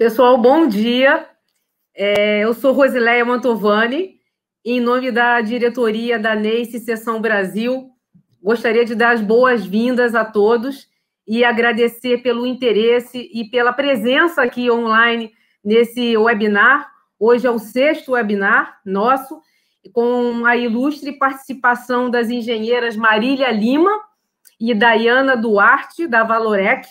Pessoal, bom dia. Eu sou Rosileia Mantovani, em nome da diretoria da NEICE Seção Brasil. Gostaria de dar as boas-vindas a todos e agradecer pelo interesse e pela presença aqui online nesse webinar. Hoje é o 6º webinar nosso, com a ilustre participação das engenheiras Marília Lima e Dayana Duarte, da Valorec.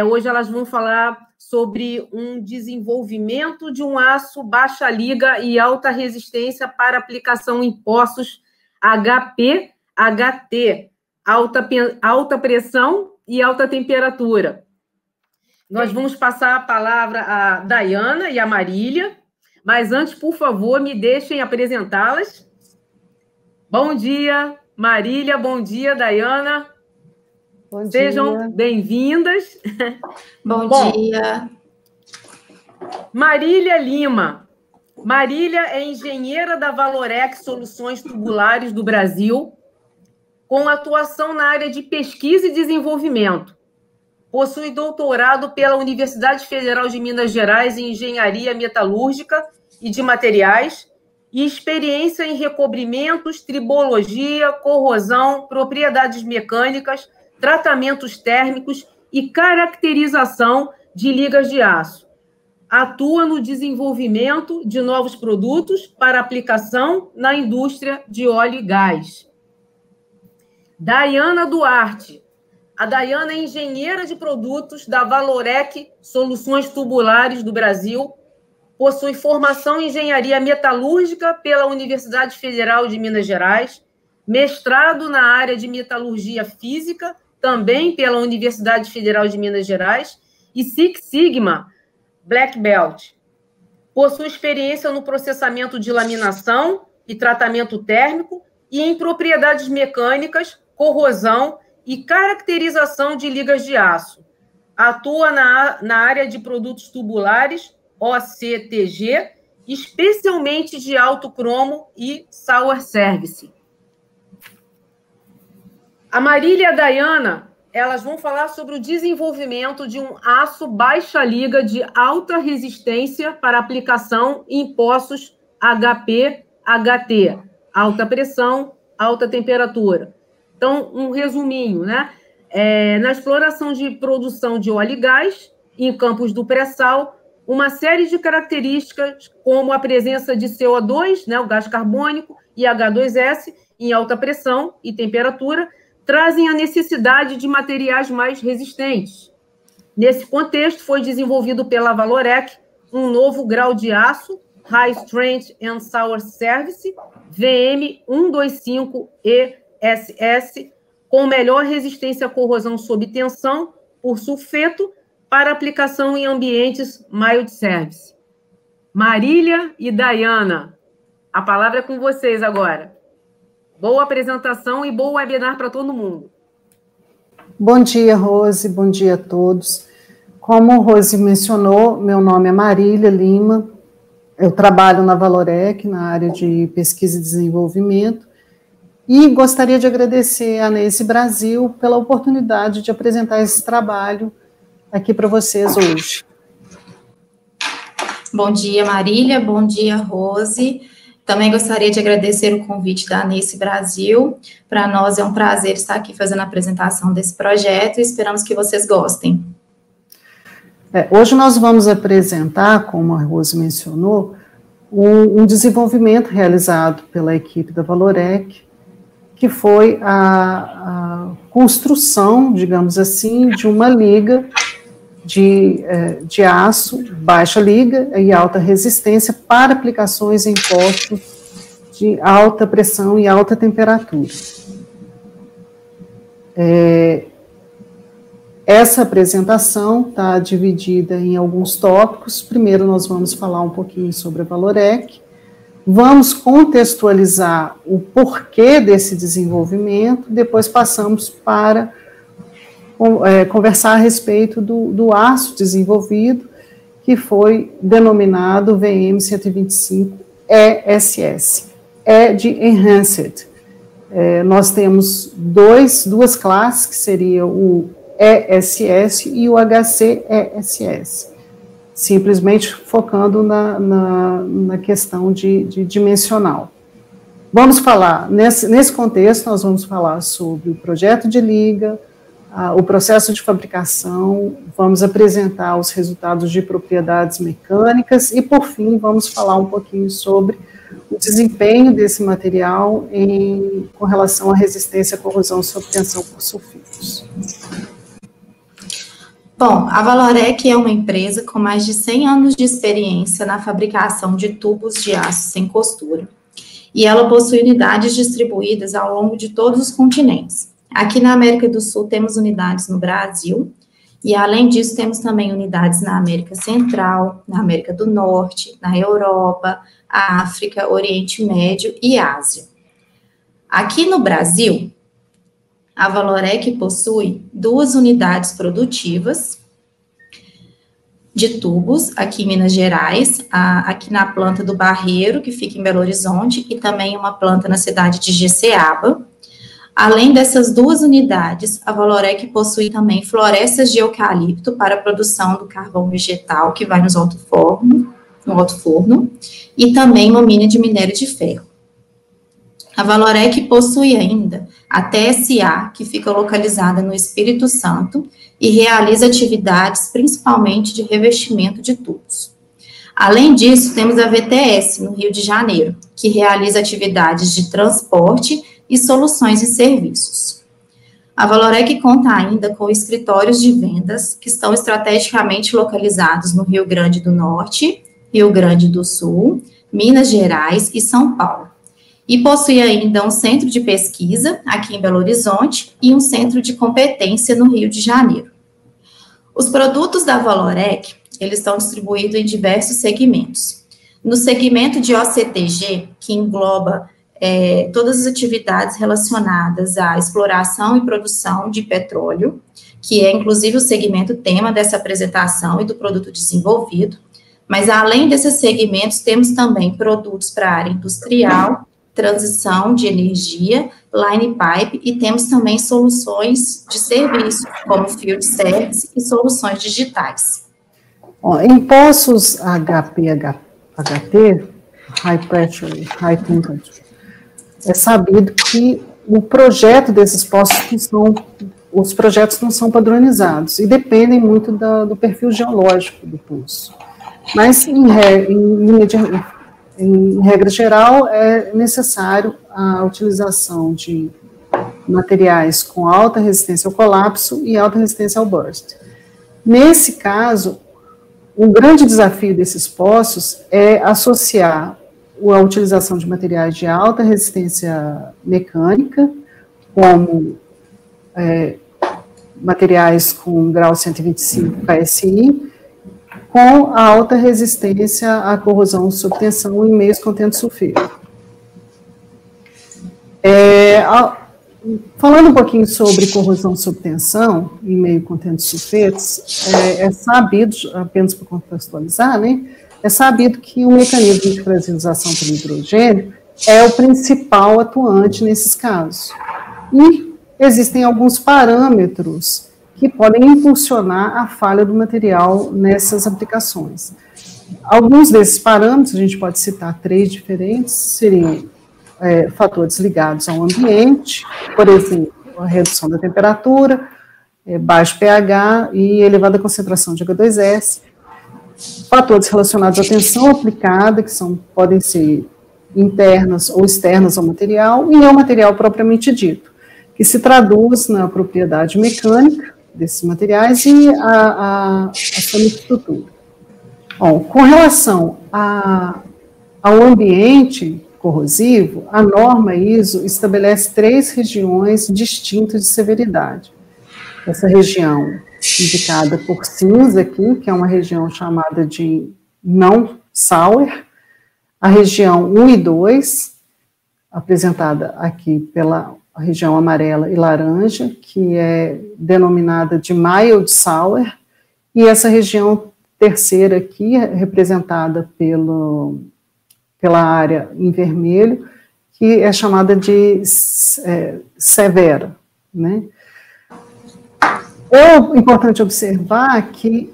Hoje elas vão falar sobre um desenvolvimento de um aço baixa liga e alta resistência para aplicação em poços HP-HT, alta pressão e alta temperatura. Nós vamos passar a palavra à Dayana e à Marília, mas antes, por favor, me deixem apresentá-las. Bom dia, Marília, bom dia, Dayana. Bom dia. Sejam bem-vindas. Bom dia. Marília Lima. Marília é engenheira da Valorec Soluções Tubulares do Brasil, com atuação na área de pesquisa e desenvolvimento. Possui doutorado pela Universidade Federal de Minas Gerais em Engenharia Metalúrgica e de Materiais e experiência em recobrimentos, tribologia, corrosão, propriedades mecânicas, tratamentos térmicos e caracterização de ligas de aço. Atua no desenvolvimento de novos produtos para aplicação na indústria de óleo e gás. Dayana Duarte. A Dayana é engenheira de produtos da Valorec Soluções Tubulares do Brasil, possui formação em engenharia metalúrgica pela Universidade Federal de Minas Gerais, mestrado na área de metalurgia física, também pela Universidade Federal de Minas Gerais, e Six Sigma Black Belt. Possui experiência no processamento de laminação e tratamento térmico e em propriedades mecânicas, corrosão e caracterização de ligas de aço. Atua na área de produtos tubulares, OCTG, especialmente de alto cromo e sour service. A Marília e a Dayana, elas vão falar sobre o desenvolvimento de um aço baixa liga de alta resistência para aplicação em poços HP-HT, alta pressão, alta temperatura. Então, um resuminho, né? Na exploração de produção de óleo e gás, em campos do pré-sal, uma série de características, como a presença de CO2, né, o gás carbônico, e H2S, em alta pressão e temperatura, trazem a necessidade de materiais mais resistentes. Nesse contexto, foi desenvolvido pela Valorec um novo grau de aço, High Strength and Sour Service, VM125ESS, com melhor resistência à corrosão sob tensão por sulfeto para aplicação em ambientes mild service. Marília e Dayana, a palavra é com vocês agora. Boa apresentação e bom webinar para todo mundo. Bom dia, Rose, bom dia a todos. Como Rose mencionou, meu nome é Marília Lima, eu trabalho na Valorec, na área de pesquisa e desenvolvimento, e gostaria de agradecer à NEICE Brasil pela oportunidade de apresentar esse trabalho aqui para vocês hoje. Bom dia, Marília, bom dia, Rose. Também gostaria de agradecer o convite da NEICE Brasil. Para nós é um prazer estar aqui fazendo a apresentação desse projeto e esperamos que vocês gostem. Hoje nós vamos apresentar, como a Rose mencionou, um desenvolvimento realizado pela equipe da Valorec, que foi a construção, digamos assim, de uma liga de aço, baixa liga e alta resistência para aplicações em poços de alta pressão e alta temperatura. Essa apresentação está dividida em alguns tópicos. Primeiro nós vamos falar um pouquinho sobre a Valorec, vamos contextualizar o porquê desse desenvolvimento, depois passamos para conversar a respeito do aço desenvolvido, que foi denominado VM125ESS, de Enhanced. Nós temos duas classes, que seria o ESS e o HCESS. simplesmente focando na questão de dimensional. Vamos falar, nesse contexto, nós vamos falar sobre o projeto de liga, o processo de fabricação, vamos apresentar os resultados de propriedades mecânicas e, por fim, vamos falar um pouquinho sobre o desempenho desse material com relação à resistência à corrosão sob tensão por sulfitos. Bom, a Valorec é uma empresa com mais de 100 anos de experiência na fabricação de tubos de aço sem costura. E ela possui unidades distribuídas ao longo de todos os continentes. Aqui na América do Sul temos unidades no Brasil, e além disso temos também unidades na América Central, na América do Norte, na Europa, África, Oriente Médio e Ásia. Aqui no Brasil, a Valorec possui 2 unidades produtivas de tubos, aqui em Minas Gerais, aqui na planta do Barreiro, que fica em Belo Horizonte, e também uma planta na cidade de Jeceaba. Além dessas 2 unidades, a Valorec possui também florestas de eucalipto para a produção do carvão vegetal, que vai no alto forno, e também uma mina de minério de ferro. A Valorec possui ainda a TSA, que fica localizada no Espírito Santo e realiza atividades principalmente de revestimento de tubos. Além disso, temos a VTS, no Rio de Janeiro, que realiza atividades de transporte e soluções e serviços. A Valorec conta ainda com escritórios de vendas que estão estrategicamente localizados no Rio Grande do Norte, Rio Grande do Sul, Minas Gerais e São Paulo. E possui ainda um centro de pesquisa, aqui em Belo Horizonte, e um centro de competência no Rio de Janeiro. Os produtos da Valorec, eles estão distribuídos em diversos segmentos. No segmento de OCTG, que engloba todas as atividades relacionadas à exploração e produção de petróleo, que é inclusive o segmento tema dessa apresentação e do produto desenvolvido, mas além desses segmentos, temos também produtos para a área industrial, transição de energia, line pipe, e temos também soluções de serviço, como field service e soluções digitais. Em poços HPHT, High Pressure, High Temperature, é sabido que o projeto desses poços os projetos não são padronizados e dependem muito do perfil geológico do poço. Mas, em regra geral, é necessário a utilização de materiais com alta resistência ao colapso e alta resistência ao burst. Nesse caso, o grande desafio desses poços é associar a utilização de materiais de alta resistência mecânica, como materiais com grau 125 KSI, com a alta resistência à corrosão sob tensão em meios contendo sulfeto. Falando um pouquinho sobre corrosão sob tensão em meio contendo sulfetos, é sabido, apenas para contextualizar, né, é sabido que o mecanismo de fragilização pelo hidrogênio é o principal atuante nesses casos. E existem alguns parâmetros que podem impulsionar a falha do material nessas aplicações. Alguns desses parâmetros, a gente pode citar 3 diferentes, seriam fatores ligados ao ambiente, por exemplo, a redução da temperatura, baixo pH e elevada concentração de H2S, fatores relacionados à tensão aplicada, que podem ser internas ou externas ao material, e ao material propriamente dito, que se traduz na propriedade mecânica desses materiais e a sua microestrutura. Bom, com relação ao ambiente corrosivo, a norma ISO estabelece 3 regiões distintas de severidade. Essa região indicada por cinza aqui, que é uma região chamada de não sour, a região 1 e 2, apresentada aqui pela região amarela e laranja, que é denominada de mild sour, e essa região terceira aqui, representada pela área em vermelho, que é chamada de severa, né? É importante observar que,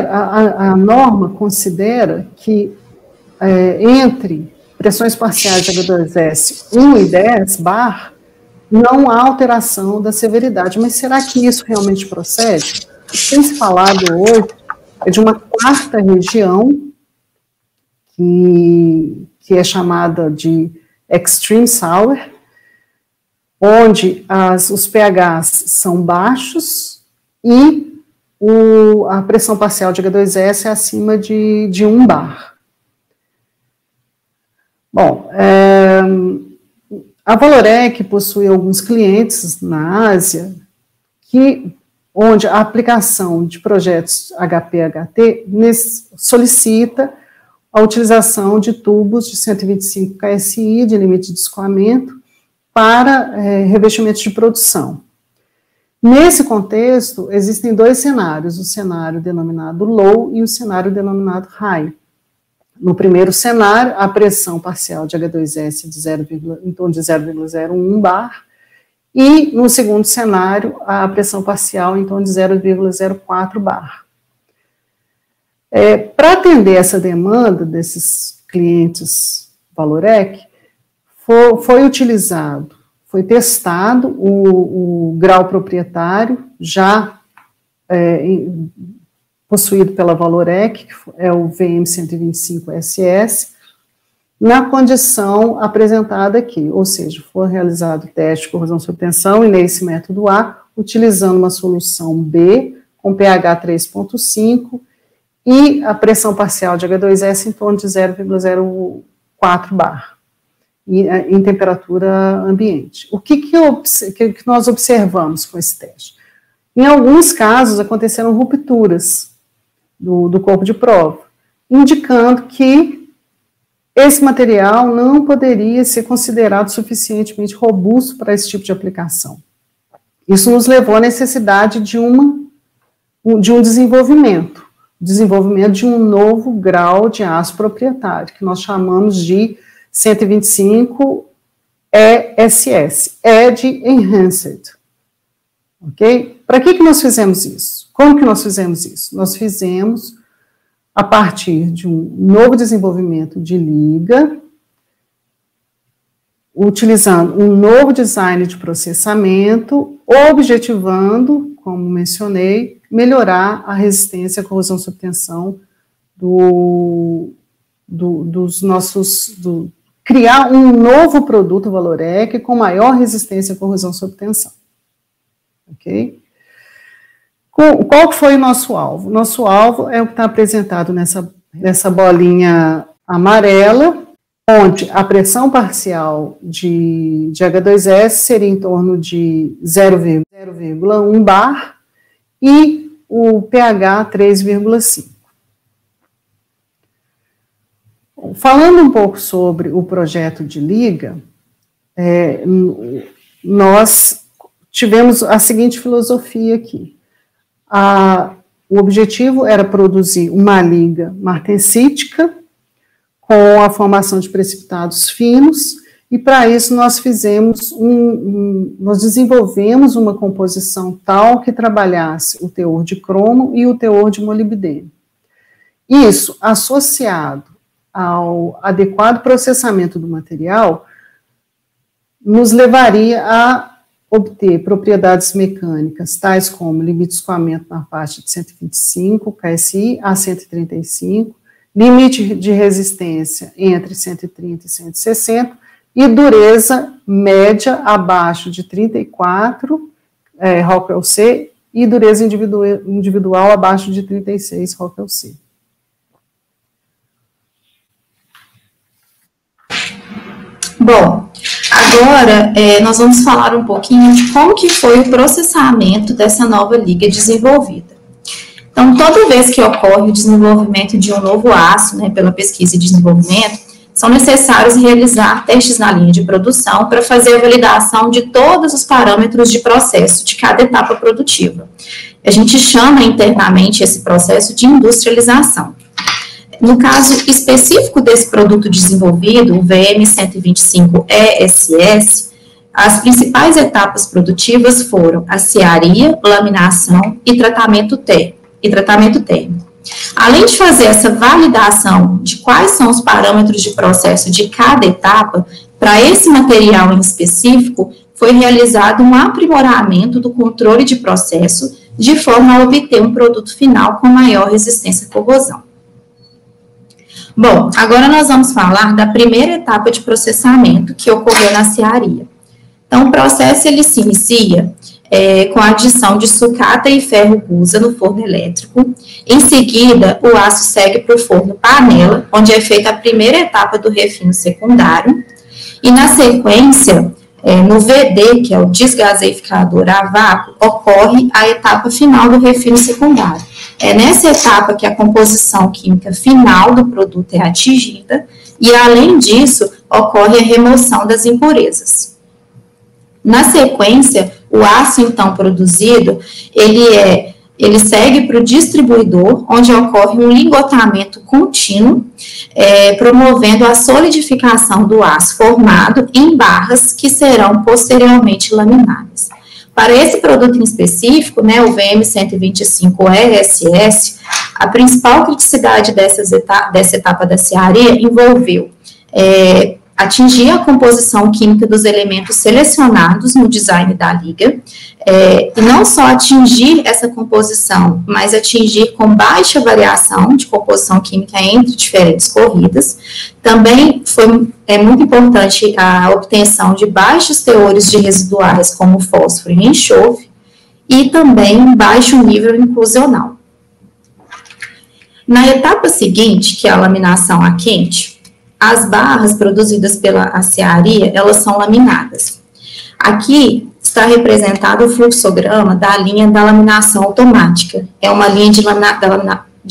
a norma considera que entre pressões parciais de H2S 1 e 10 bar, não há alteração da severidade. Mas será que isso realmente procede? O que tem se falado hoje é de uma quarta região, que é chamada de extreme sour, onde os pHs são baixos e a pressão parcial de H2S é acima de 1 bar. Bom, a Valorec possui alguns clientes na Ásia onde a aplicação de projetos HPHT solicita a utilização de tubos de 125 KSI, de limite de escoamento, para revestimentos de produção. Nesse contexto, existem dois cenários, o cenário denominado low e o cenário denominado high. No primeiro cenário, a pressão parcial de H2S em torno de 0,01 bar, e no segundo cenário, a pressão parcial em torno de 0,04 bar. Para atender essa demanda desses clientes Valorec, foi testado o grau proprietário, já possuído pela Valorec, que é o VM125SS, na condição apresentada aqui, ou seja, foi realizado o teste de corrosão sob tensão, e nesse método A, utilizando uma solução B, com pH 3,5, e a pressão parcial de H2S em torno de 0,04 bar, em temperatura ambiente. O que nós observamos com esse teste? Em alguns casos, aconteceram rupturas do corpo de prova, indicando que esse material não poderia ser considerado suficientemente robusto para esse tipo de aplicação. Isso nos levou à necessidade de um desenvolvimento de um novo grau de aço proprietário, que nós chamamos de 125 ESS, Edge Enhanced. Ok? Para que nós fizemos isso? Como que nós fizemos isso? Nós fizemos a partir de um novo desenvolvimento de liga, utilizando um novo design de processamento, objetivando, como mencionei, melhorar a resistência à corrosão sob tensão criar um novo produto Valorec com maior resistência à corrosão sob tensão. Ok? Qual foi o nosso alvo? Nosso alvo é o que está apresentado nessa bolinha amarela, onde a pressão parcial de H2S seria em torno de 0,1 bar e o pH 3,5. Falando um pouco sobre o projeto de liga, nós tivemos a seguinte filosofia aqui. O objetivo era produzir uma liga martensítica com a formação de precipitados finos, e para isso nós desenvolvemos uma composição tal que trabalhasse o teor de cromo e o teor de molibdênio. Isso, associado ao adequado processamento do material, nos levaria a obter propriedades mecânicas, tais como limite de escoamento na faixa de 125 KSI a 135, limite de resistência entre 130 e 160, e dureza média abaixo de 34 Rockwell C, e dureza individual abaixo de 36 Rockwell C. Bom, agora nós vamos falar um pouquinho de como que foi o processamento dessa nova liga desenvolvida. Então, toda vez que ocorre o desenvolvimento de um novo aço, pela pesquisa e desenvolvimento, são necessários realizar testes na linha de produção para fazer a validação de todos os parâmetros de processo de cada etapa produtiva. A gente chama internamente esse processo de industrialização. No caso específico desse produto desenvolvido, o VM125ESS, as principais etapas produtivas foram a cearia, laminação e tratamento térmico. e tratamento térmico. Além de fazer essa validação de quais são os parâmetros de processo de cada etapa, para esse material em específico, foi realizado um aprimoramento do controle de processo, de forma a obter um produto final com maior resistência à corrosão. Bom, agora nós vamos falar da primeira etapa de processamento que ocorreu na cearia. Então, o processo ele se inicia com a adição de sucata e ferro gusa no forno elétrico. Em seguida, o aço segue para o forno panela, onde é feita a primeira etapa do refino secundário. E na sequência, no VD, que é o desgaseificador a vácuo, ocorre a etapa final do refino secundário. É nessa etapa que a composição química final do produto é atingida e, além disso, ocorre a remoção das impurezas. Na sequência, o aço, então, produzido, ele segue para o distribuidor, onde ocorre um ligotamento contínuo, promovendo a solidificação do aço formado em barras que serão posteriormente laminadas. Para esse produto em específico, né, o VM125 a principal criticidade dessa etapa da cearia envolveu atingir a composição química dos elementos selecionados no design da liga, e não só atingir essa composição, mas atingir com baixa variação de composição química entre diferentes corridas. Também é muito importante a obtenção de baixos teores de residuais, como fósforo e enxofre, e também baixo nível inclusional. Na etapa seguinte, que é a laminação a quente, as barras produzidas pela cearia, elas são laminadas. Aqui está representado o fluxograma da linha da laminação automática. É uma linha de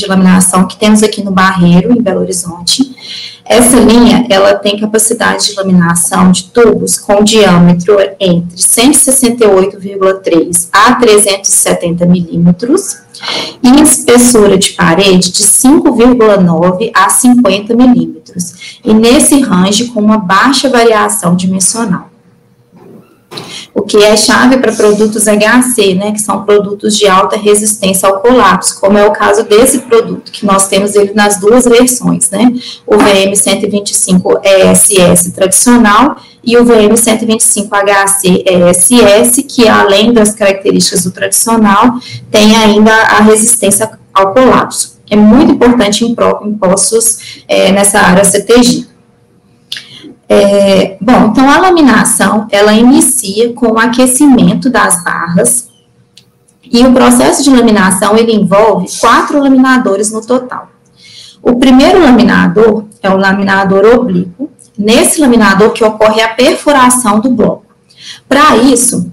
laminação que temos aqui no Barreiro, em Belo Horizonte. Essa linha, ela tem capacidade de laminação de tubos com diâmetro entre 168,3 a 370 milímetros e espessura de parede de 5,9 a 50 milímetros, e nesse range com uma baixa variação dimensional. O que é chave para produtos HC, né, que são produtos de alta resistência ao colapso, como é o caso desse produto, que nós temos ele nas duas versões, né, o VM125 ESS tradicional e o VM125HC ESS, que além das características do tradicional, tem ainda a resistência ao colapso. É muito importante em poços nessa área CTG. Bom, então a laminação, ela inicia com o aquecimento das barras, e o processo de laminação, ele envolve 4 laminadores no total. O primeiro laminador é o laminador oblíquo, nesse laminador que ocorre a perfuração do bloco. Para isso,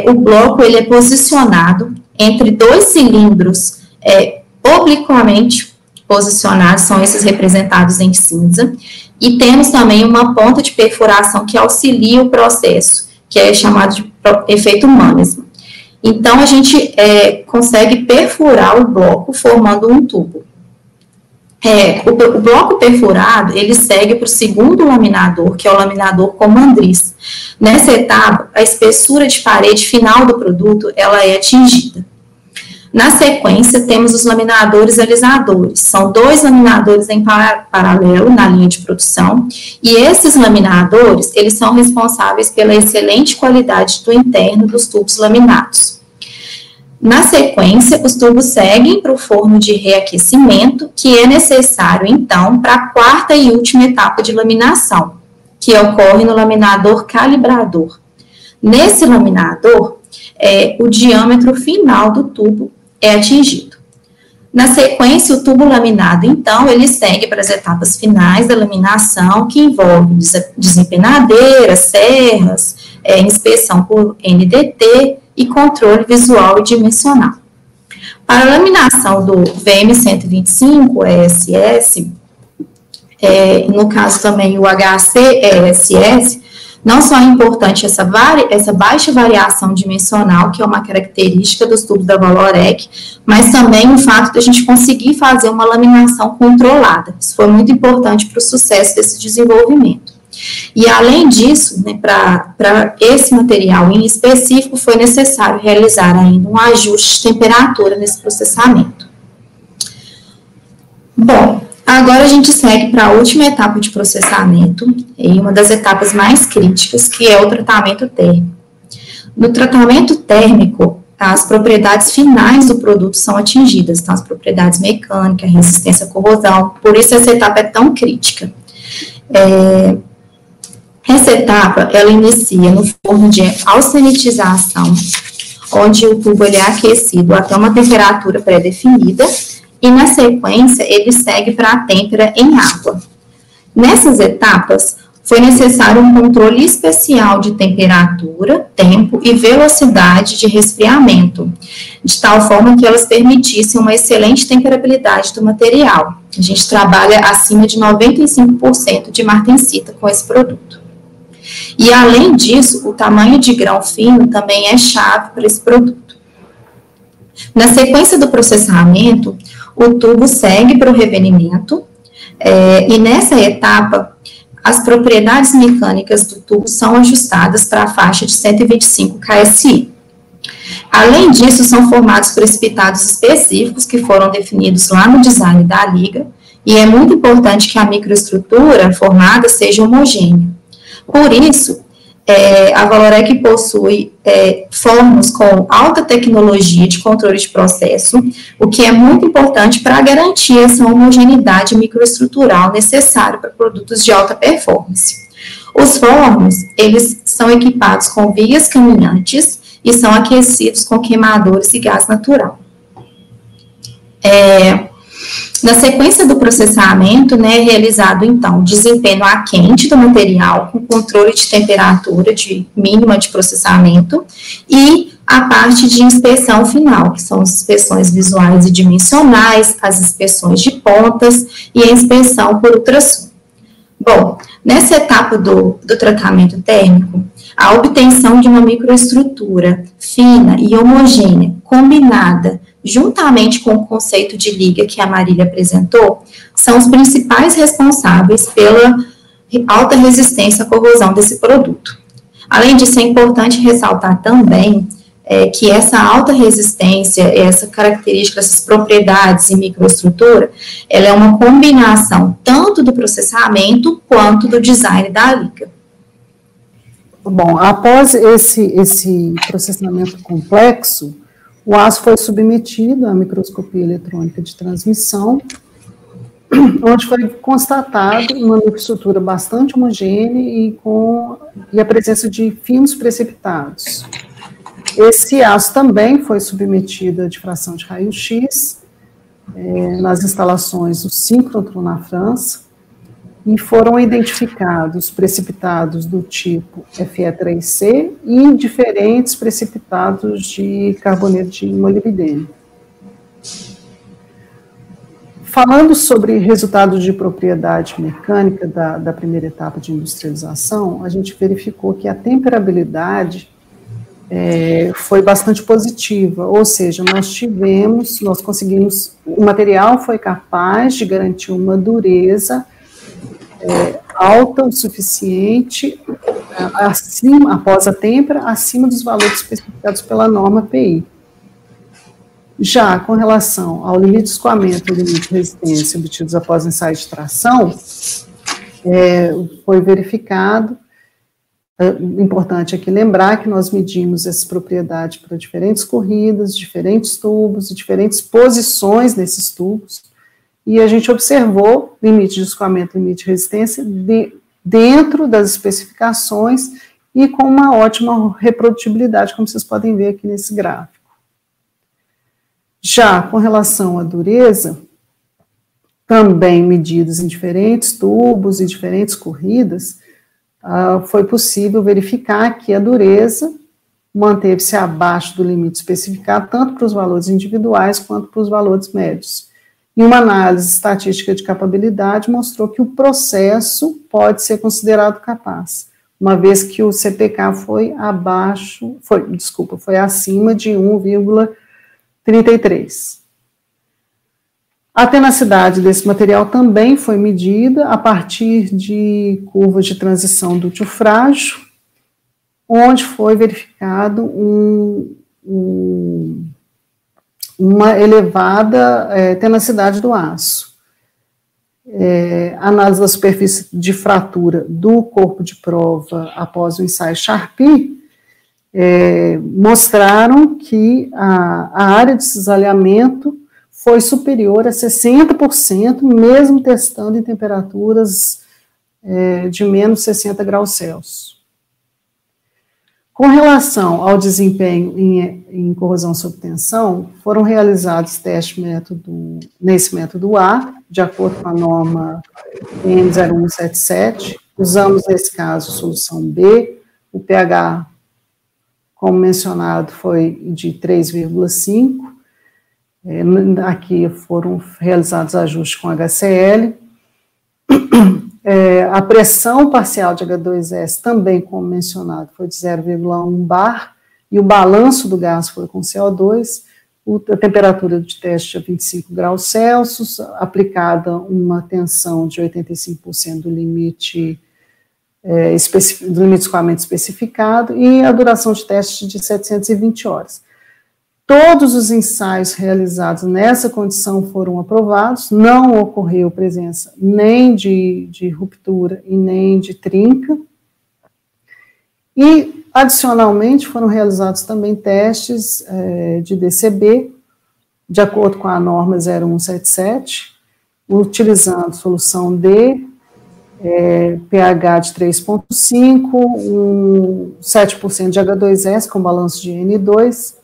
o bloco, ele é posicionado entre 2 cilindros obliquamente posicionados, são esses representados em cinza, e temos também uma ponta de perfuração que auxilia o processo, que é chamado de efeito Mannesmann. Então, a gente consegue perfurar o bloco formando um tubo. O bloco perfurado, ele segue para o segundo laminador, que é o laminador comandriz. Nessa etapa, a espessura de parede final do produto, ela é atingida. Na sequência, temos os laminadores alisadores. São 2 laminadores em paralelo na linha de produção, e esses laminadores, eles são responsáveis pela excelente qualidade do interno dos tubos laminados. Na sequência, os tubos seguem para o forno de reaquecimento, que é necessário, então, para a 4ª e última etapa de laminação, que ocorre no laminador calibrador. Nesse laminador, o diâmetro final do tubo é atingido. Na sequência, o tubo laminado, então, ele segue para as etapas finais da laminação, que envolvem desempenadeira, serras, inspeção por NDT e controle visual e dimensional. Para a laminação do VM125 ESS, no caso também o HC ESS, não só é importante essa baixa variação dimensional, que é uma característica dos tubos da Valorec, mas também o fato de a gente conseguir fazer uma laminação controlada. Isso foi muito importante para o sucesso desse desenvolvimento. E, além disso, né, para esse material em específico, foi necessário realizar ainda um ajuste de temperatura nesse processamento. Bom, agora a gente segue para a última etapa de processamento, e uma das etapas mais críticas, que é o tratamento térmico. No tratamento térmico, as propriedades finais do produto são atingidas, então as propriedades mecânicas, resistência à corrosão, por isso essa etapa é tão crítica. Essa etapa, ela inicia no forno de alcinetização, onde o tubo ele é aquecido até uma temperatura pré-definida, e na sequência ele segue para a têmpera em água. Nessas etapas, foi necessário um controle especial de temperatura, tempo e velocidade de resfriamento, de tal forma que elas permitissem uma excelente temperabilidade do material. A gente trabalha acima de 95% de martensita com esse produto. E, além disso, o tamanho de grão fino também é chave para esse produto. Na sequência do processamento, o tubo segue para o revenimento, e nessa etapa, as propriedades mecânicas do tubo são ajustadas para a faixa de 125 kSI. Além disso, são formados precipitados específicos que foram definidos lá no design da liga, e é muito importante que a microestrutura formada seja homogênea. Por isso, a Valorec possui fornos com alta tecnologia de controle de processo, o que é muito importante para garantir essa homogeneidade microestrutural necessária para produtos de alta performance. Os fornos, eles são equipados com vias caminhantes e são aquecidos com queimadores e gás natural. Na sequência do processamento, é realizado, então, o desempenho a quente do material, com controle de temperatura mínima de processamento, e a parte de inspeção final, que são as inspeções visuais e dimensionais, as inspeções de pontas e a inspeção por ultrassom. Bom, nessa etapa do tratamento térmico, a obtenção de uma microestrutura fina e homogênea, combinada, juntamente com o conceito de liga que a Marília apresentou, são os principais responsáveis pela alta resistência à corrosão desse produto. Além disso, é importante ressaltar também que essa alta resistência, essa característica, essas propriedades e microestrutura, ela é uma combinação tanto do processamento quanto do design da liga. Bom, após esse processamento complexo, o aço foi submetido à microscopia eletrônica de transmissão, onde foi constatado uma microestrutura bastante homogênea e a presença de finos precipitados. Esse aço também foi submetido à difração de raio-x nas instalações do síncrotron na França, e foram identificados precipitados do tipo Fe3C e diferentes precipitados de carboneto de molibdênio. Falando sobre resultados de propriedade mecânica da primeira etapa de industrialização, a gente verificou que a temperabilidade foi bastante positiva, ou seja, nós conseguimos, o material foi capaz de garantir uma dureza alta o suficiente, após a têmpera, acima dos valores especificados pela norma PI. Já com relação ao limite de escoamento e limite de resistência obtidos após ensaio de tração, foi verificado, importante aqui lembrar que nós medimos essa propriedade para diferentes corridas, diferentes tubos e diferentes posições nesses tubos, e a gente observou limite de escoamento, limite de resistência dentro das especificações e com uma ótima reprodutibilidade, como vocês podem ver aqui nesse gráfico. Já com relação à dureza, também medidas em diferentes tubos e diferentes corridas, foi possível verificar que a dureza manteve-se abaixo do limite especificado, tanto para os valores individuais quanto para os valores médios. E uma análise estatística de capabilidade mostrou que o processo pode ser considerado capaz, uma vez que o CPK foi acima de 1,33. A tenacidade desse material também foi medida a partir de curvas de transição dútil frágil, onde foi verificado uma elevada tenacidade do aço. análise da superfície de fratura do corpo de prova após o ensaio Charpy, mostraram que a área de cisalhamento foi superior a 60%, mesmo testando em temperaturas de menos 60 graus Celsius. Com relação ao desempenho em corrosão sob tensão, foram realizados testes nesse método A, de acordo com a norma EN0177. Usamos, nesse caso, solução B. O pH, como mencionado, foi de 3,5. Aqui foram realizados ajustes com HCl. A pressão parcial de H2S, também como mencionado, foi de 0,1 bar, e o balanço do gás foi com CO2, a temperatura de teste é 25 graus Celsius, aplicada uma tensão de 85% do limite de escoamento especificado, e a duração de teste de 720 horas. Todos os ensaios realizados nessa condição foram aprovados, não ocorreu presença nem de ruptura e nem de trinca. E, adicionalmente, foram realizados também testes de DCB, de acordo com a norma 0177, utilizando solução D, pH de 3,5, 7% de H2S com balanço de N2,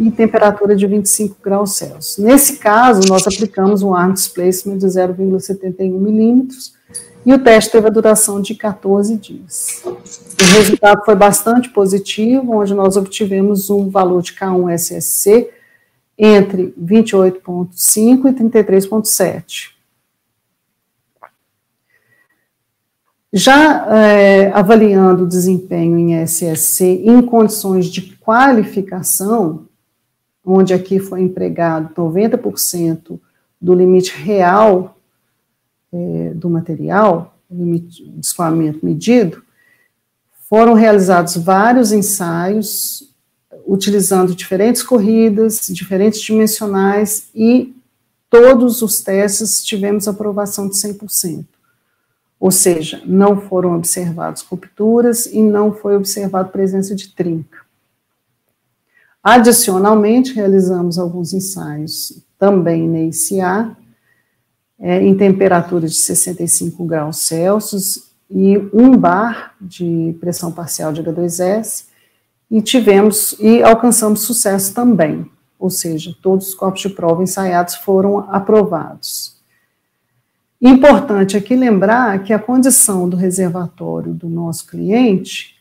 e temperatura de 25 graus Celsius. Nesse caso, nós aplicamos um arm displacement de 0,71 milímetros, e o teste teve a duração de 14 dias. O resultado foi bastante positivo, onde nós obtivemos um valor de K1-SSC entre 28,5 e 33,7. Já avaliando o desempenho em SSC em condições de qualificação, onde aqui foi empregado 90% do limite real do material, o limite de escoamento medido, foram realizados vários ensaios, utilizando diferentes corridas, diferentes dimensionais, e todos os testes tivemos aprovação de 100%. Ou seja, não foram observadas rupturas e não foi observada presença de trinca. Adicionalmente, realizamos alguns ensaios também na ICA, em temperatura de 65 graus Celsius e 1 bar de pressão parcial de H2S, e alcançamos sucesso também, ou seja, todos os corpos de prova ensaiados foram aprovados. Importante aqui lembrar que a condição do reservatório do nosso cliente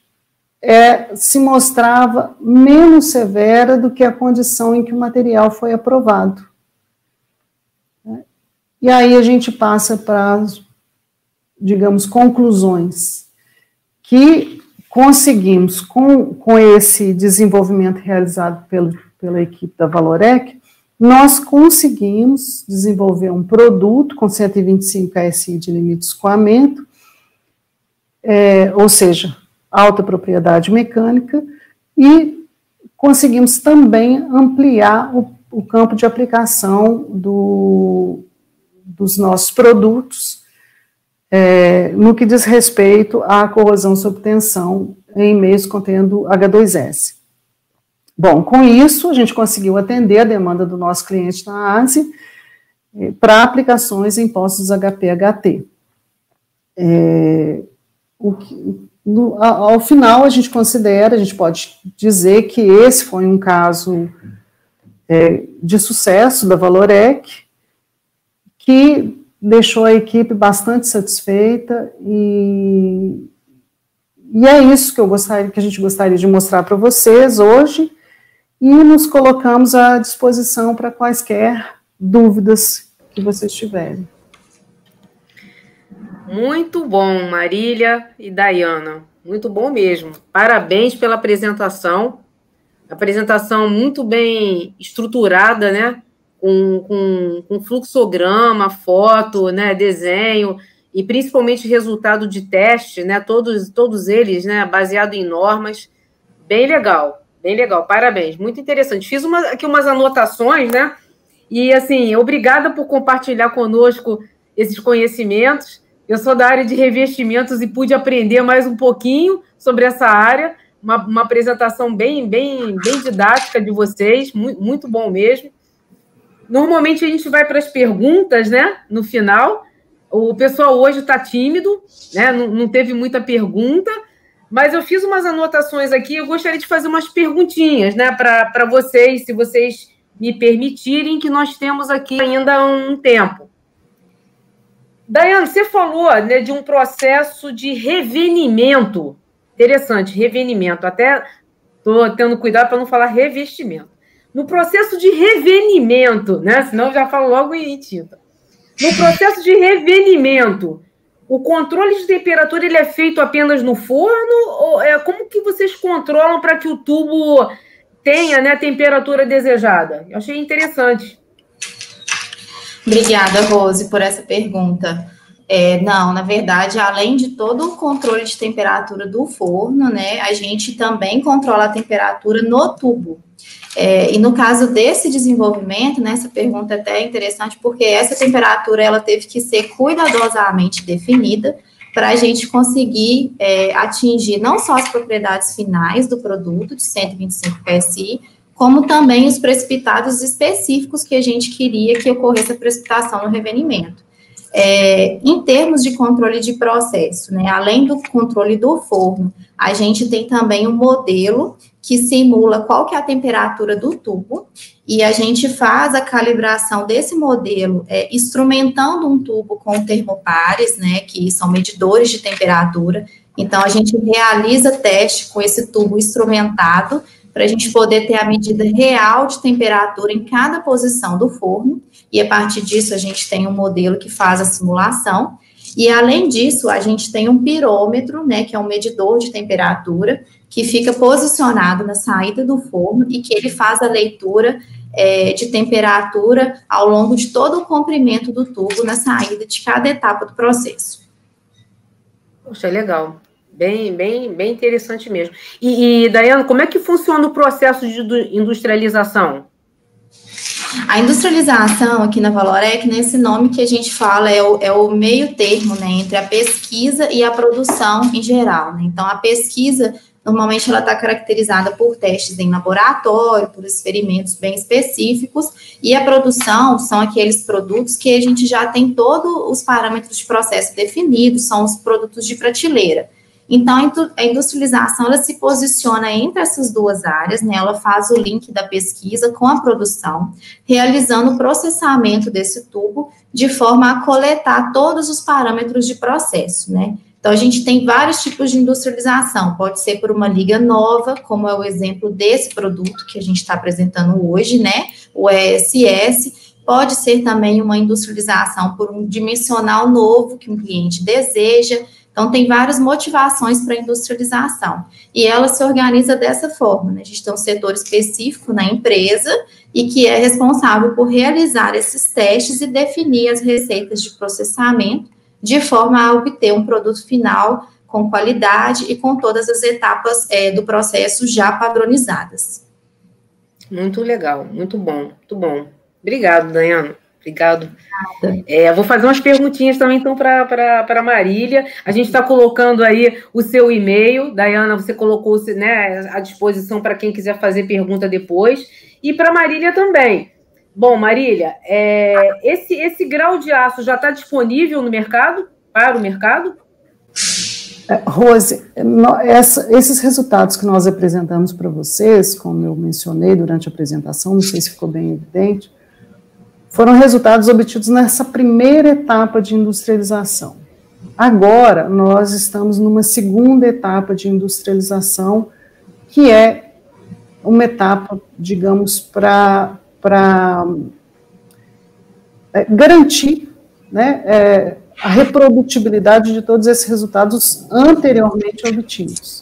se mostrava menos severa do que a condição em que o material foi aprovado. E aí a gente passa para, digamos, conclusões, que conseguimos, com esse desenvolvimento realizado pela equipe da Valorec, nós conseguimos desenvolver um produto com 125 KSI de limite de escoamento, ou seja, alta propriedade mecânica, e conseguimos também ampliar o campo de aplicação dos nossos produtos no que diz respeito à corrosão sob tensão em meios contendo H2S. Bom, com isso, a gente conseguiu atender a demanda do nosso cliente na Ásia para aplicações em postos HP-HT. Ao final, a gente pode dizer que esse foi um caso de sucesso da Valorec, que deixou a equipe bastante satisfeita, e é isso que a gente gostaria de mostrar para vocês hoje, e nos colocamos à disposição para quaisquer dúvidas que vocês tiverem. Muito bom, Marília e Dayana, muito bom mesmo. Parabéns pela apresentação muito bem estruturada, né? Com fluxograma, foto, né? Desenho, e principalmente resultado de teste, né? Todos eles, né? Baseado em normas, bem legal, parabéns, muito interessante. Fiz aqui umas anotações, né? E, assim, obrigada por compartilhar conosco esses conhecimentos. Eu sou da área de revestimentos e pude aprender mais um pouquinho sobre essa área. Uma apresentação bem didática de vocês, muito bom mesmo. Normalmente a gente vai para as perguntas, né, no final. O pessoal hoje está tímido, né, não teve muita pergunta, mas eu fiz umas anotações aqui, eu gostaria de fazer umas perguntinhas, né, para vocês, se vocês me permitirem, que nós temos aqui ainda um tempo. Daiane, você falou, né, de um processo de revenimento. Interessante, revenimento. Até estou tendo cuidado para não falar revestimento. No processo de revenimento, né, senão eu já falo logo em tinta. No processo de revenimento, o controle de temperatura ele é feito apenas no forno? Ou como que vocês controlam para que o tubo tenha, né, a temperatura desejada? Eu achei interessante. Obrigada, Rose, por essa pergunta. Não, na verdade, além de todo o controle de temperatura do forno, né, a gente também controla a temperatura no tubo. E no caso desse desenvolvimento, né, essa pergunta é até interessante, porque essa temperatura ela teve que ser cuidadosamente definida para a gente conseguir atingir não só as propriedades finais do produto de 125 PSI, como também os precipitados específicos que a gente queria que ocorresse a precipitação no revenimento. Em termos de controle de processo, né, além do controle do forno, a gente tem também um modelo que simula qual que é a temperatura do tubo, e a gente faz a calibração desse modelo instrumentando um tubo com termopares, né, que são medidores de temperatura. Então, a gente realiza teste com esse tubo instrumentado para a gente poder ter a medida real de temperatura em cada posição do forno, e a partir disso a gente tem um modelo que faz a simulação, e além disso a gente tem um pirômetro, né, que é um medidor de temperatura, que fica posicionado na saída do forno e que ele faz a leitura de temperatura ao longo de todo o comprimento do tubo na saída de cada etapa do processo. Poxa, legal. Bem interessante mesmo. E Daiane, como é que funciona o processo de industrialização? A industrialização aqui na Valorec, né, esse nome que a gente fala é o meio termo, né, entre a pesquisa e a produção em geral, né? Então, a pesquisa, normalmente, ela está caracterizada por testes em laboratório, por experimentos bem específicos, e a produção são aqueles produtos que a gente já tem todos os parâmetros de processo definidos, são os produtos de prateleira. Então, a industrialização, ela se posiciona entre essas duas áreas, né? Ela faz o link da pesquisa com a produção, realizando o processamento desse tubo, de forma a coletar todos os parâmetros de processo, né? Então, a gente tem vários tipos de industrialização, pode ser por uma liga nova, como é o exemplo desse produto que a gente está apresentando hoje, né? O ESS, pode ser também uma industrialização por um dimensional novo que um cliente deseja. Então, tem várias motivações para a industrialização, e ela se organiza dessa forma, né? A gente tem um setor específico na empresa e que é responsável por realizar esses testes e definir as receitas de processamento de forma a obter um produto final com qualidade e com todas as etapas do processo já padronizadas. Muito legal, muito bom, muito bom. Obrigado, Daiane. Obrigado. Vou fazer umas perguntinhas também, então, para a Marília. A gente está colocando aí o seu e-mail. Daiane, você colocou, né, à disposição para quem quiser fazer pergunta depois. E para a Marília também. Bom, Marília, esse grau de aço já está disponível no mercado, para o mercado? Rose, esses resultados que nós apresentamos para vocês, como eu mencionei durante a apresentação, não sei se ficou bem evidente, foram resultados obtidos nessa primeira etapa de industrialização. Agora, nós estamos numa segunda etapa de industrialização, que é uma etapa, digamos, para garantir, né, a reprodutibilidade de todos esses resultados anteriormente obtidos.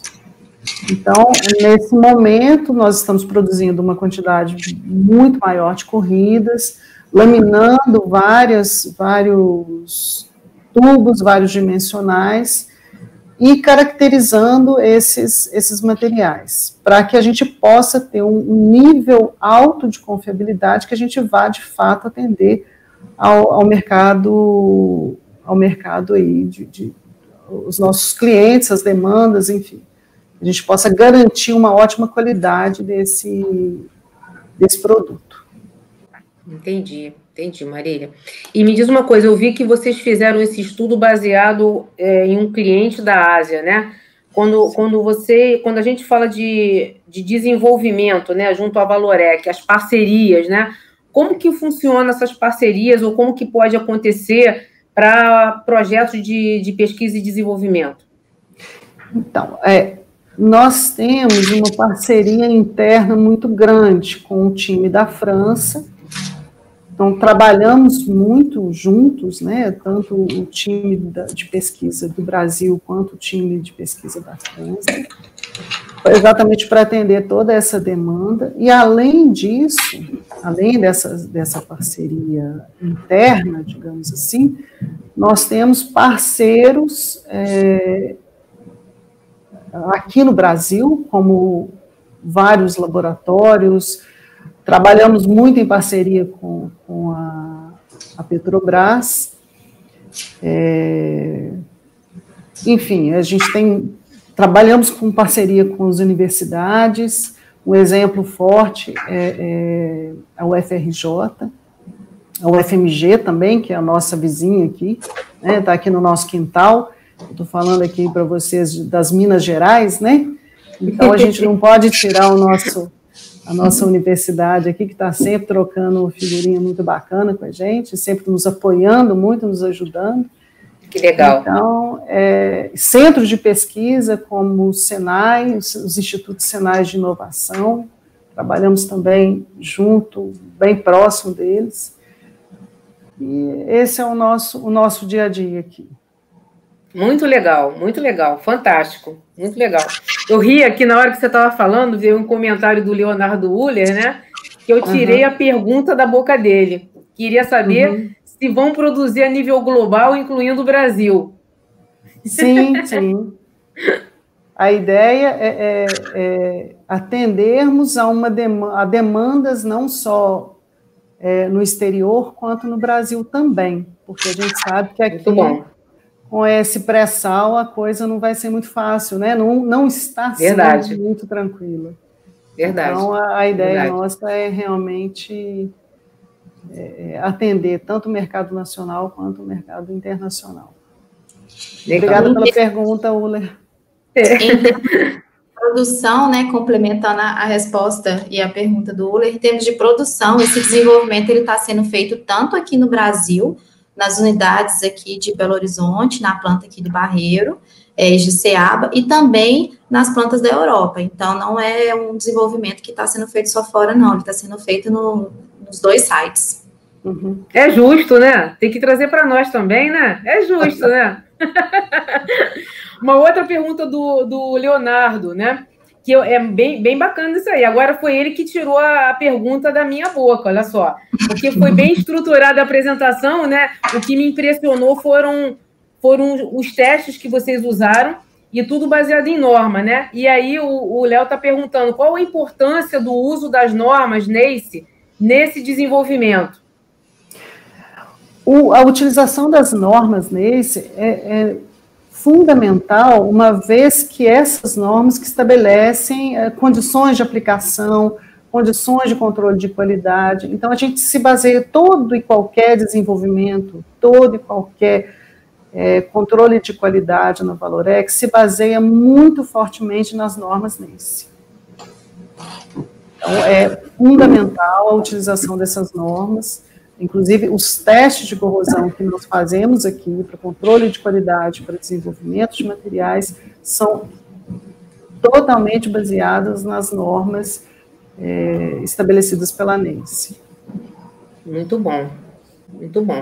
Então, nesse momento, nós estamos produzindo uma quantidade muito maior de corridas, laminando vários tubos, vários dimensionais, e caracterizando esses materiais, para que a gente possa ter um nível alto de confiabilidade, que a gente vá, de fato, atender ao mercado aí, os nossos clientes, as demandas, enfim. A gente possa garantir uma ótima qualidade desse produto. Entendi, Marília. E me diz uma coisa, eu vi que vocês fizeram esse estudo baseado em um cliente da Ásia, né? Quando a gente fala de desenvolvimento, né, junto à Valorec, as parcerias, né? Como que funcionam essas parcerias ou como que pode acontecer para projetos de pesquisa e desenvolvimento? Então, nós temos uma parceria interna muito grande com o time da França. Então, trabalhamos muito juntos, né, tanto o time de pesquisa do Brasil quanto o time de pesquisa da França, exatamente para atender toda essa demanda. E, além disso, além dessa parceria interna, digamos assim, nós temos parceiros aqui no Brasil, como vários laboratórios. Trabalhamos muito em parceria com a Petrobras. Enfim, trabalhamos com parceria com as universidades. Um exemplo forte é a UFRJ, a UFMG também, que é a nossa vizinha aqui, né, está aqui no nosso quintal. Estou falando aqui para vocês das Minas Gerais, né? Então, a gente não pode tirar a nossa universidade aqui, que está sempre trocando uma figurinha muito bacana com a gente, sempre nos apoiando muito, nos ajudando. Que legal. Então, centros de pesquisa como o Senai, os institutos Senai de inovação, trabalhamos também junto, bem próximo deles. E esse é o nosso dia a dia aqui. Muito legal, fantástico, muito legal. Eu ri aqui na hora que você estava falando, veio um comentário do Leonardo Uller, né? Que eu tirei a pergunta da boca dele. Queria saber se vão produzir a nível global, incluindo o Brasil. Sim, sim. A ideia é atendermos a demandas não só no exterior, quanto no Brasil também, porque a gente sabe que aqui, com esse pré-sal, a coisa não vai ser muito fácil, né? Não está sendo muito tranquila. Verdade. Então, a ideia nossa é realmente atender tanto o mercado nacional quanto o mercado internacional. Obrigada pela pergunta, Uller. Em produção, né, complementando a resposta e a pergunta do Uller, em termos de produção, esse desenvolvimento está sendo feito tanto aqui no Brasil, nas unidades aqui de Belo Horizonte, na planta aqui de Barreiro, de Ceaba, e também nas plantas da Europa. Então, não é um desenvolvimento que está sendo feito só fora, não. Ele está sendo feito nos dois sites. É justo, né? Tem que trazer para nós também, né? É justo, né? Uma outra pergunta do Leonardo, né? Que é bem bacana isso aí. Agora foi ele que tirou a pergunta da minha boca, olha só. Porque foi bem estruturada a apresentação, né? O que me impressionou foram os testes que vocês usaram e tudo baseado em norma, né? E aí o Léo está perguntando qual a importância do uso das normas NACE nesse desenvolvimento. A utilização das normas NACE é fundamental, uma vez que essas normas que estabelecem condições de aplicação, condições de controle de qualidade. Então, a gente se baseia todo e qualquer desenvolvimento, todo e qualquer controle de qualidade na Valorec se baseia muito fortemente nas normas NACE. Então, é fundamental a utilização dessas normas. Inclusive, os testes de corrosão que nós fazemos aqui para controle de qualidade, para desenvolvimento de materiais, são totalmente baseados nas normas estabelecidas pela NACE. Muito bom,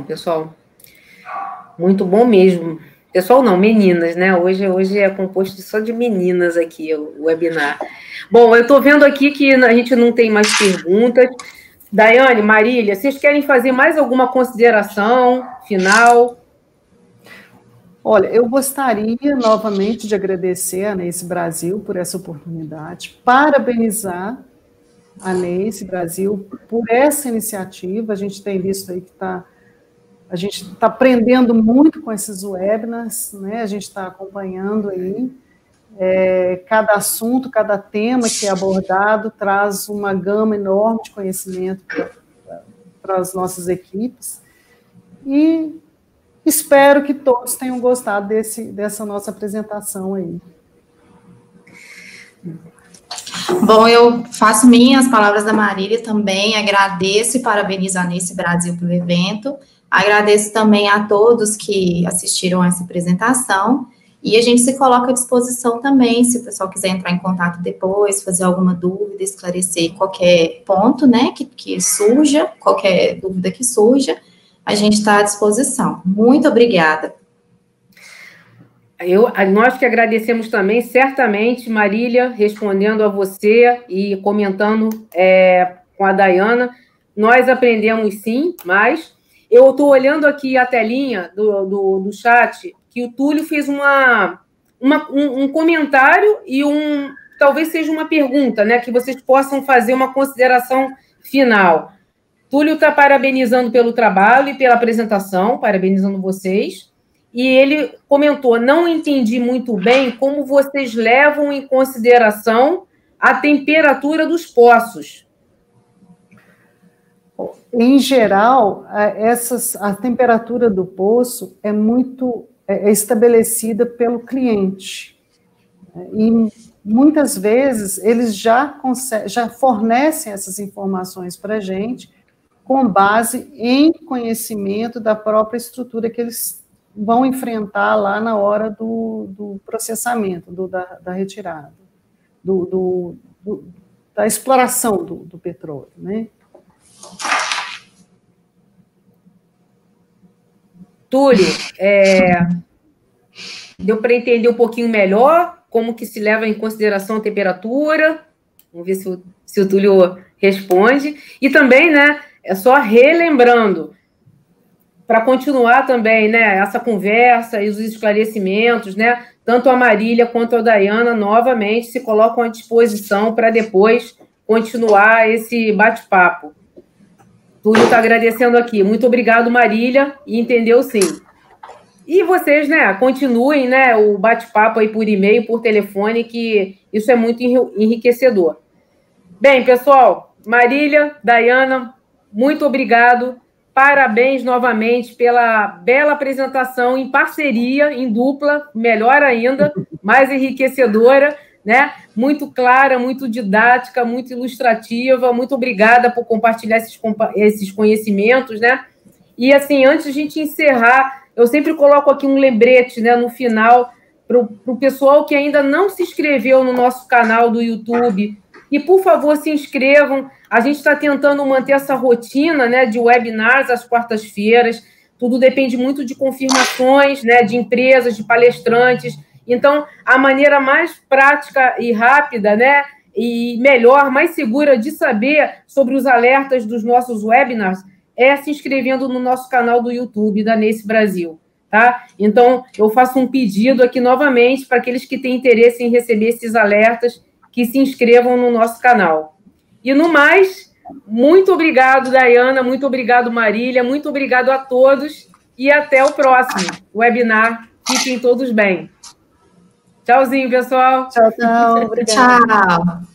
pessoal. Muito bom mesmo. Pessoal não, meninas, né? Hoje é composto só de meninas aqui, o webinar. Bom, eu estou vendo aqui que a gente não tem mais perguntas. Daiane, Marília, vocês querem fazer mais alguma consideração final? Olha, eu gostaria novamente de agradecer a NACE Brasil por essa oportunidade, parabenizar a NACE Brasil por essa iniciativa. A gente tem visto aí que está A gente está aprendendo muito com esses webinars, né? A gente está acompanhando aí. Cada assunto, cada tema que é abordado traz uma gama enorme de conhecimento para as nossas equipes. E espero que todos tenham gostado dessa nossa apresentação aí. Bom, eu faço minhas palavras da Marília também, agradeço e parabenizo a Nesse Brasil pelo evento, agradeço também a todos que assistiram a essa apresentação, e a gente se coloca à disposição também, se o pessoal quiser entrar em contato depois, fazer alguma dúvida, esclarecer qualquer ponto, né, que surja, qualquer dúvida que surja, a gente está à disposição. Muito obrigada. Nós que agradecemos também, certamente, Marília, respondendo a você e comentando com a Dayana, nós aprendemos sim, mas eu estou olhando aqui a telinha do chat, que o Túlio fez um comentário e talvez seja uma pergunta, né, que vocês possam fazer uma consideração final. Túlio está parabenizando pelo trabalho e pela apresentação, parabenizando vocês. E ele comentou, não entendi muito bem como vocês levam em consideração a temperatura dos poços. Em geral, a temperatura do poço é estabelecida pelo cliente. E muitas vezes eles já fornecem essas informações para a gente com base em conhecimento da própria estrutura que eles vão enfrentar lá na hora do processamento, da retirada, da exploração do petróleo, né? Túlio, deu para entender um pouquinho melhor como que se leva em consideração a temperatura? Vamos ver se o Túlio responde. E também, né, só relembrando, para continuar também, né, essa conversa e os esclarecimentos, né, tanto a Marília quanto a Dayana, novamente, se colocam à disposição para depois continuar esse bate-papo. Túlio está agradecendo aqui. Muito obrigado, Marília, e entendeu sim. E vocês, né, continuem, né, o bate-papo aí por e-mail, por telefone, que isso é muito enriquecedor. Bem, pessoal, Marília, Dayana, muito obrigado. Parabéns novamente pela bela apresentação em parceria, em dupla, melhor ainda, mais enriquecedora, né? Muito clara, muito didática, muito ilustrativa. Muito obrigada por compartilhar esses conhecimentos, né? E, assim, antes de a gente encerrar, eu sempre coloco aqui um lembrete, né, no final, para o pessoal que ainda não se inscreveu no nosso canal do YouTube. E, por favor, se inscrevam. A gente está tentando manter essa rotina, né, de webinars às quartas-feiras. Tudo depende muito de confirmações, né, de empresas, de palestrantes. Então, a maneira mais prática e rápida, né, e melhor, mais segura de saber sobre os alertas dos nossos webinars é se inscrevendo no nosso canal do YouTube da Nesse Brasil, tá? Então, eu faço um pedido aqui novamente para aqueles que têm interesse em receber esses alertas, que se inscrevam no nosso canal. E, no mais, muito obrigado, Dayana, muito obrigado, Marília, muito obrigado a todos e até o próximo webinar. Fiquem todos bem. Tchauzinho, pessoal. Tchau, tchau. Obrigada. Tchau.